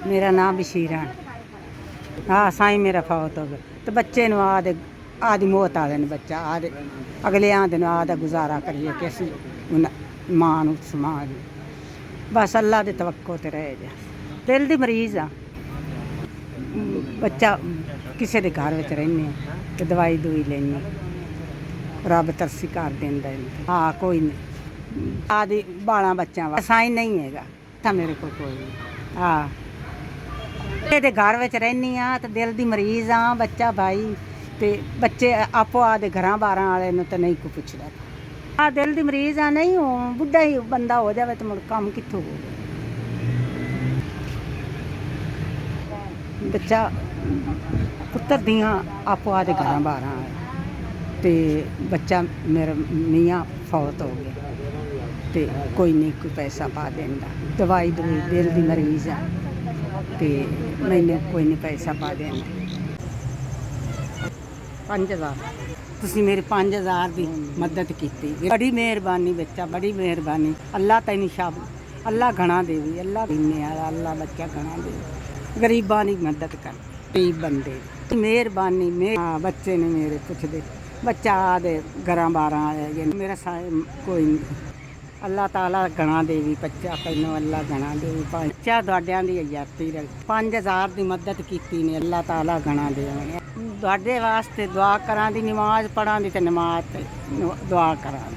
मेरा नाम बशीर है। हाँ साईं मेरा फौत हो गया तो बच्चे आदि मौत आ देने बच्चा आदे अगले आंदे आदा गुजारा करिए कि असी मां नूं समाज बस अल्लाह दे तवक्को ते रह जा। दिल दी मरीज़ आ बच्चा किसी के घर में रहने तो दवाई दुई लेनी रब तरसी कर देंदा। हाँ कोई नहीं आदि बाला बच्चा साईं नहीं हैगा था मेरे को कोई नहीं। हाँ ये घर में रहनी हाँ तो दिल की मरीज़ हाँ बच्चा भाई तो बच्चे आपो आदे घर बार वाले तो नहीं को पुछदा। हाँ दिल की मरीज़ हाँ नहीं हो बुढ़ा ही बंदा हो जाए तो मुड़ काम कित्थों हो बच्चा पुत्तर दियाँ आपो आदे घर बार तो बच्चा मेरा मियाँ फौत हो गया तो कोई नहीं कोई पैसा पा देंदा दवाई दुई दिल की मरीज़ है तो मैंने कोई नहीं पैसा पा देंदा। 5000 तुसी मेरी 5000 की मदद की बड़ी मेहरबानी बच्चा बड़ी मेहरबानी अल्लाह तैनूं शाब अल्लाह घना देवी अल्लाह देने वाला अल्लाह बच्चा घना देवी गरीबां की मदद कर गरीब बंदे मेहरबानी हाँ बच्चे ने मेरे पुछदे बच्चा आदे घर बार आए मेरा कोई नहीं अल्लाह ताला घना देवी बच्चा तैनूं अल्लाह घना देवी बच्चा तुहाडियां दी इज्जत रख 5000 की मदद की ने अल्लाह ताला घना देवे तुहाडे वास्ते दुआ करां दी नमाज पढ़ां दी ते नमाज ते दुआ करां।